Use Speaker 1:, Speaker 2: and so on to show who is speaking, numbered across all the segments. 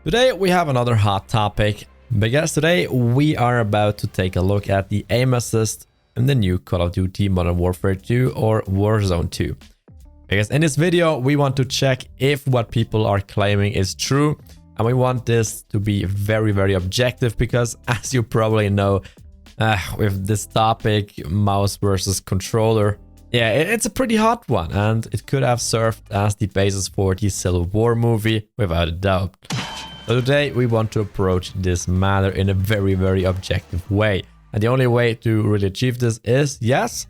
Speaker 1: Today we have another hot topic, because today we are about to take a look at the aim assist in the new Call of Duty Modern Warfare 2 or Warzone 2. Because in this video we want to check if what people are claiming is true, and we want this to be very objective, because as you probably know, with this topic, mouse versus controller, yeah, it's a pretty hot one, and it could have served as the basis for the Civil War movie without a doubt. So today we want to approach this matter in a very objective way. And the only way to really achieve this is, yes,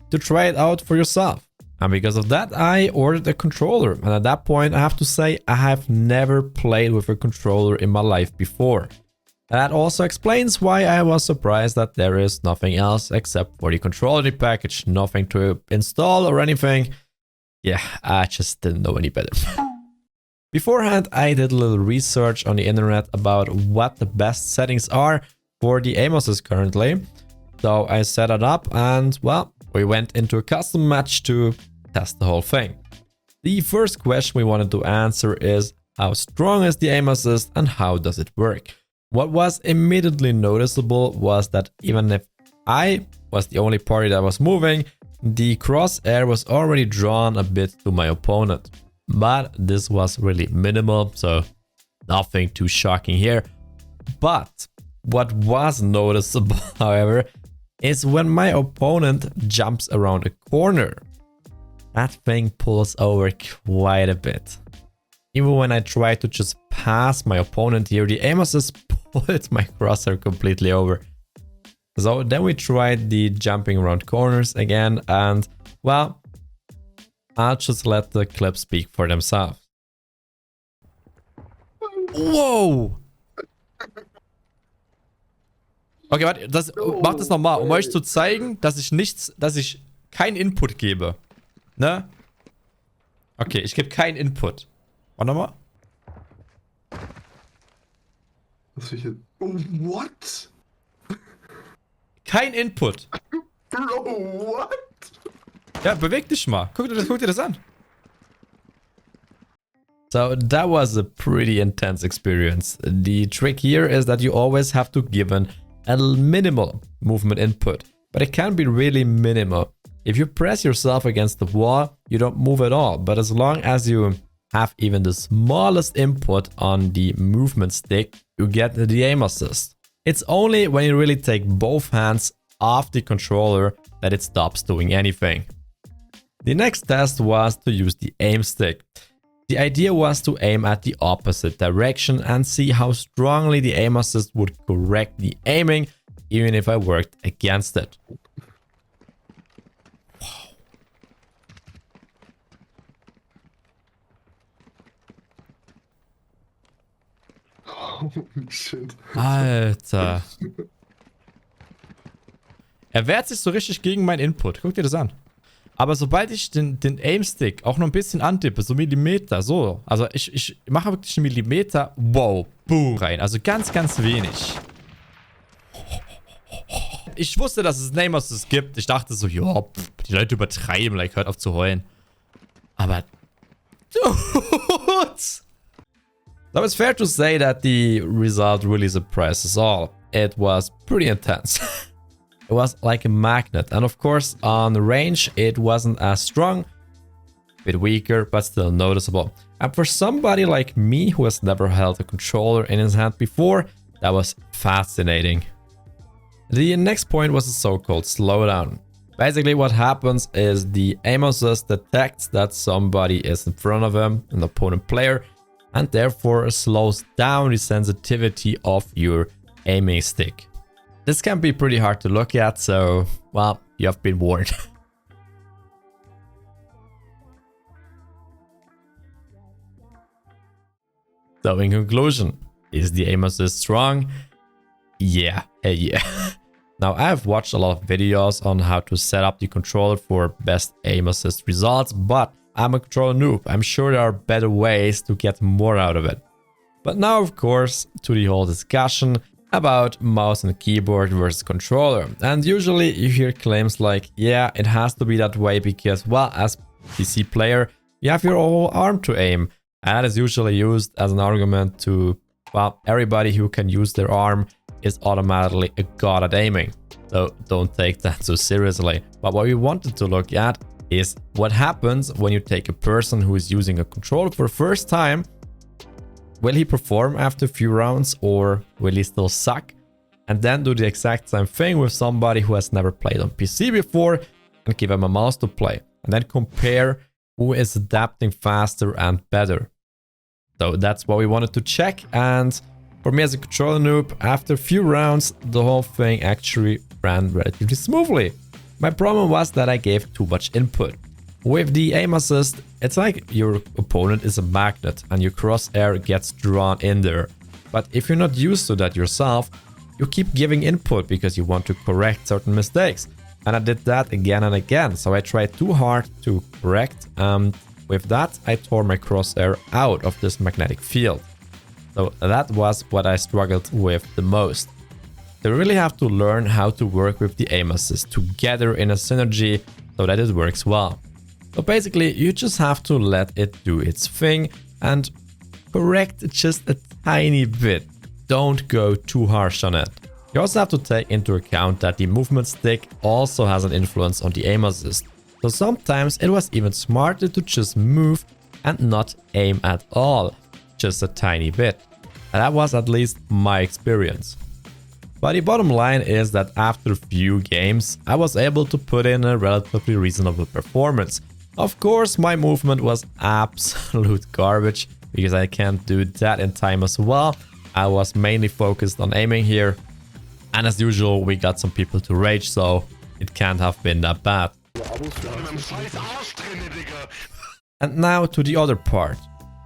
Speaker 1: to try it out for yourself. And because of that, I ordered a controller. And at that point, I have to say, I have never played with a controller in my life before. And that also explains why I was surprised that there is nothing else except for the controller package. Nothing to install or anything. Yeah, I just didn't know any better. Beforehand, I did a little research on the internet about what the best settings are for the aim assist currently. So I set it up and, well, we went into a custom match to test the whole thing. The first question we wanted to answer is, how strong is the aim assist and how does it work? What was immediately noticeable was that even if I was the only party that was moving, the crosshair was already drawn a bit to my opponent. But this was really minimal, so nothing too shocking here. But what was noticeable, however, is when my opponent jumps around a corner. That thing pulls over quite a bit. Even when I try to just pass my opponent here, the aim assist pulled my crosshair completely over. So then we tried the jumping around corners again, and well, I'll just let the clips speak for themselves. Wow! Okay, warte, mach das nochmal, um euch zu zeigen, dass ich keinen Input gebe. Ne? Okay, ich gebe keinen Input. Warte nochmal.
Speaker 2: What?
Speaker 1: Kein Input.
Speaker 2: Bro, what?
Speaker 1: Ja, beweg dich mal. Guck dir das an. So that was a pretty intense experience. The trick here is that you always have to give a minimal movement input, but it can be really minimal. If you press yourself against the wall, you don't move at all, but as long as you have even the smallest input on the movement stick, you get the aim assist. It's only when you really take both hands off the controller that it stops doing anything. The next test was to use the aim stick. The idea was to aim at the opposite direction and see how strongly the aim assist would correct the aiming, even if I worked against it. Wow.
Speaker 2: Holy shit.
Speaker 1: Alter. Er wehrt sich so richtig gegen meinen Input. Guck dir das an. Aber sobald ich den Aim-Stick auch noch ein bisschen antippe, so Millimeter, so. Also ich mache wirklich einen Millimeter, wow, boom, rein. Also ganz wenig. Ich wusste, dass es Aim Assist gibt. Ich dachte so, ja, die Leute übertreiben, like, hört auf zu heulen. Aber, dude. So it's fair to say that the result really surprised us all. It was pretty intense. It was like a magnet, and of course on the range it wasn't as strong, a bit weaker, but still noticeable. And for somebody like me who has never held a controller in his hand before, that was fascinating. The next point was the so-called slowdown. Basically what happens is the aim assist detects that somebody is in front of him, an opponent player, and therefore slows down the sensitivity of your aiming stick. This can be pretty hard to look at, so, well, you have been warned. So in conclusion, is the aim assist strong? Yeah, hey yeah. Now I have watched a lot of videos on how to set up the controller for best aim assist results, but I'm a controller noob. I'm sure there are better ways to get more out of it. But now, of course, to the whole discussion about mouse and keyboard versus controller. And usually you hear claims like, yeah, it has to be that way because, well, as PC player, you have your whole arm to aim. And that is usually used as an argument to well, everybody who can use their arm is automatically a god at aiming. So don't take that so seriously. But what we wanted to look at is what happens when you take a person who is using a controller for the first time. Will he perform after a few rounds, or will he still suck? And then do the exact same thing with somebody who has never played on PC before and give him a mouse to play. And then compare who is adapting faster and better. So that's what we wanted to check. And for me as a controller noob, after a few rounds, the whole thing actually ran relatively smoothly. My problem was that I gave too much input. With the aim assist, it's like your opponent is a magnet and your crosshair gets drawn in there. But if you're not used to that yourself, you keep giving input because you want to correct certain mistakes. And I did that again and again, so I tried too hard to correct, and with that I tore my crosshair out of this magnetic field. So that was what I struggled with the most. You really have to learn how to work with the aim assist together in a synergy so that it works well. So basically you just have to let it do its thing and correct just a tiny bit. Don't go too harsh on it. You also have to take into account that the movement stick also has an influence on the aim assist. So sometimes it was even smarter to just move and not aim at all, just a tiny bit. And that was at least my experience. But the bottom line is that after a few games, I was able to put in a relatively reasonable performance. Of course, my movement was absolute garbage because I can't do that in time as well. I was mainly focused on aiming here. And as usual, we got some people to rage, so it can't have been that bad. And now to the other part.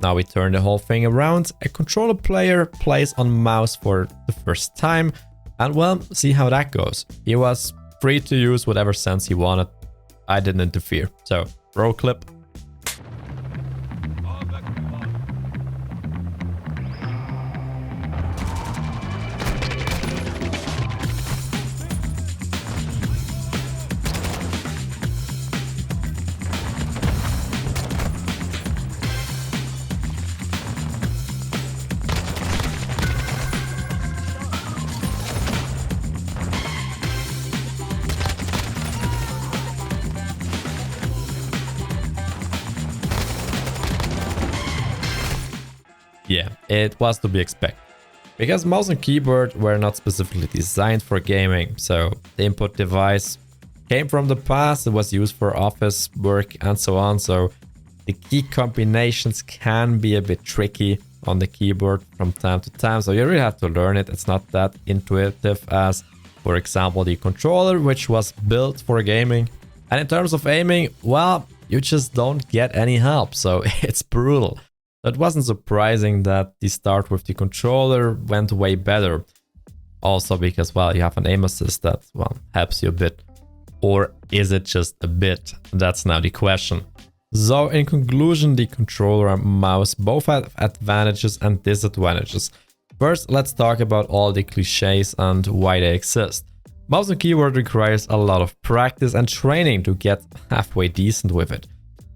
Speaker 1: Now we turn the whole thing around. A controller player plays on mouse for the first time. And well, see how that goes. He was free to use whatever sense he wanted. I didn't interfere. So, roll clip. Yeah, it was to be expected. Because mouse and keyboard were not specifically designed for gaming, so the input device came from the past, it was used for office work and so on, so the key combinations can be a bit tricky on the keyboard from time to time, so you really have to learn it. It's not that intuitive as, for example, the controller, which was built for gaming. And in terms of aiming, well, you just don't get any help, so it's brutal. It wasn't surprising that the start with the controller went way better. Also because, well, you have an aim assist that, well, helps you a bit. Or is it just a bit? That's now the question. So in conclusion, the controller and mouse both have advantages and disadvantages. First, let's talk about all the cliches and why they exist. Mouse and keyboard requires a lot of practice and training to get halfway decent with it.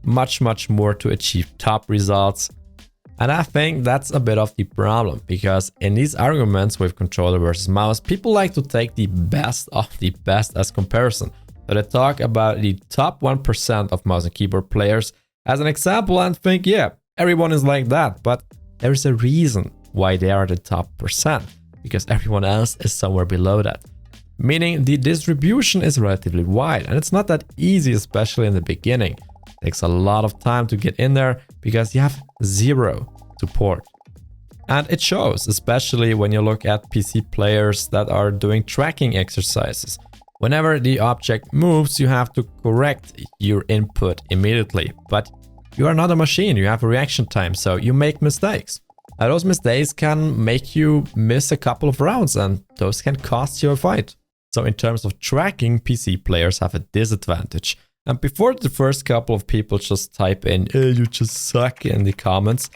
Speaker 1: Much more to achieve top results. And I think that's a bit of the problem, because in these arguments with controller versus mouse, people like to take the best of the best as comparison. So they talk about the top 1% of mouse and keyboard players as an example and think, yeah, everyone is like that. But there's a reason why they are the top percent, because everyone else is somewhere below that. Meaning the distribution is relatively wide, and it's not that easy, especially in the beginning. It takes a lot of time to get in there because you have zero support. And it shows, especially when you look at PC players that are doing tracking exercises. Whenever the object moves, you have to correct your input immediately. But you are not a machine, you have a reaction time, so you make mistakes. And those mistakes can make you miss a couple of rounds, and those can cost you a fight. So in terms of tracking, PC players have a disadvantage. And before the first couple of people just type in, you just suck in the comments,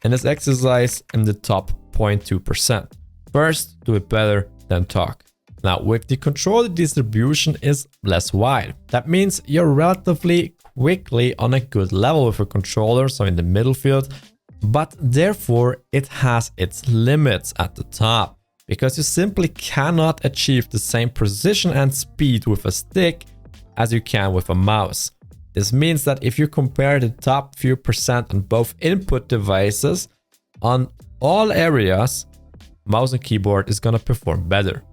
Speaker 1: in this exercise in the top 0.2%. First, do it better, then talk. Now, with the controller, the distribution is less wide. That means you're relatively quickly on a good level with a controller, so in the middle field, but therefore it has its limits at the top, because you simply cannot achieve the same precision and speed with a stick as you can with a mouse. This means that if you compare the top few percent on both input devices, on all areas, mouse and keyboard is gonna perform better.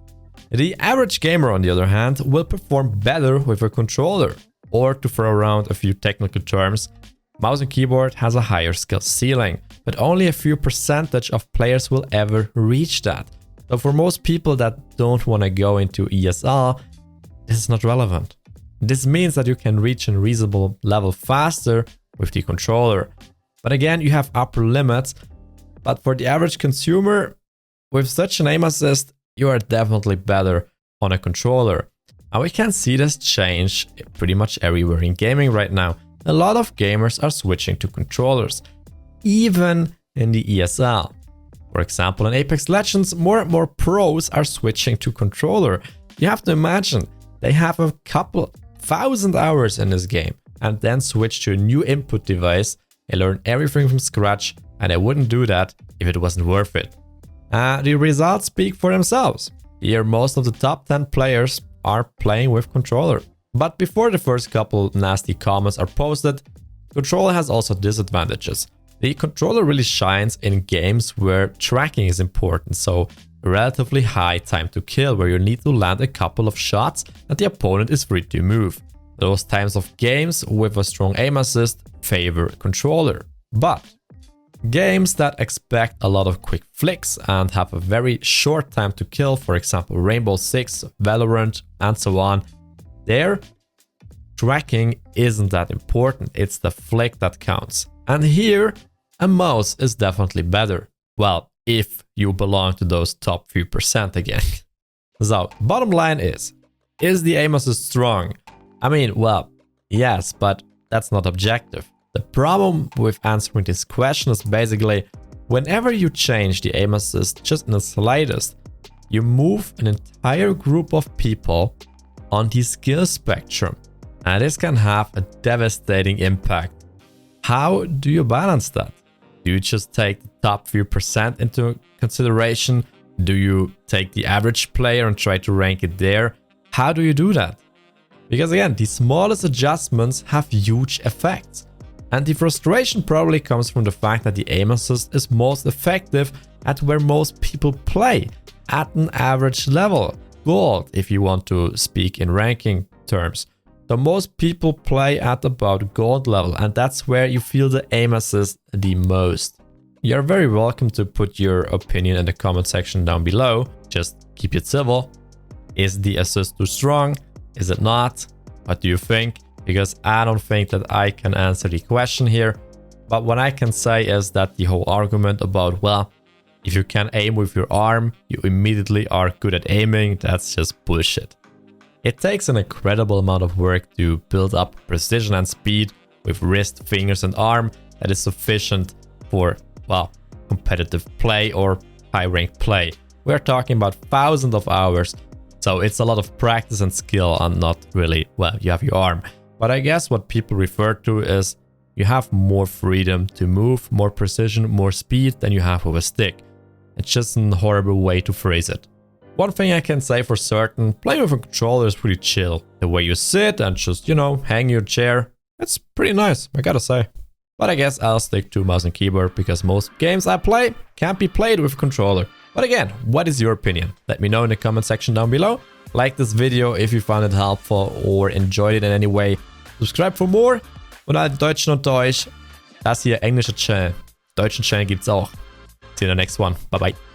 Speaker 1: The average gamer, on the other hand, will perform better with a controller. Or to throw around a few technical terms, mouse and keyboard has a higher skill ceiling, but only a few percentage of players will ever reach that. So for most people that don't want to go into ESL, this is not relevant. This means that you can reach a reasonable level faster with the controller. But again, you have upper limits. But for the average consumer, with such an aim assist, you are definitely better on a controller. And we can see this change pretty much everywhere in gaming right now. A lot of gamers are switching to controllers, even in the ESL. For example, in Apex Legends, more and more pros are switching to controller. You have to imagine, they have a couple thousand hours in this game and then switch to a new input device. They learn everything from scratch, and they wouldn't do that if it wasn't worth it. The results speak for themselves. Here, most of the top 10 players are playing with controller. But before the first couple nasty comments are posted, controller has also disadvantages. The controller really shines in games where tracking is important, so a relatively high time to kill, where you need to land a couple of shots and the opponent is free to move. Those times of games with a strong aim assist favor controller. But games that expect a lot of quick flicks and have a very short time to kill, for example Rainbow Six, Valorant and so on, their tracking isn't that important, it's the flick that counts. And here, a mouse is definitely better. Well, if you belong to those top few percent again. So, bottom line is the aim assist strong? I mean, well, yes, but that's not objective. The problem with answering this question is basically, whenever you change the aim assist just in the slightest, you move an entire group of people on the skill spectrum. And this can have a devastating impact. How do you balance that? Do you just take the top few percent into consideration? Do you take the average player and try to rank it there? How do you do that? Because again, the smallest adjustments have huge effects. And the frustration probably comes from the fact that the aim assist is most effective at where most people play, at an average level, gold if you want to speak in ranking terms. So most people play at about gold level, and that's where you feel the aim assist the most. You're very welcome to put your opinion in the comment section down below. Just keep it civil. Is the assist too strong? Is it not? What do you think? Because I don't think that I can answer the question here. But what I can say is that the whole argument about, well, if you can aim with your arm, you immediately are good at aiming, that's just bullshit. It takes an incredible amount of work to build up precision and speed with wrist, fingers and arm that is sufficient for, well, competitive play or high-ranked play. We're talking about thousands of hours, so it's a lot of practice and skill and not really, well, you have your arm. But I guess what people refer to is you have more freedom to move, more precision, more speed than you have with a stick. It's just a horrible way to phrase it. One thing I can say for certain, playing with a controller is pretty chill. The way you sit and just, you know, hang your chair, it's pretty nice, I gotta say. But I guess I'll stick to mouse and keyboard because most games I play can't be played with a controller. But again, what is your opinion? Let me know in the comment section down below. Like this video if you found it helpful or enjoyed it in any way. Subscribe for more. Und alle Deutschen unter euch, das hier englische Channel. Deutschen Channel gibt's auch. See you in the next one. Bye bye.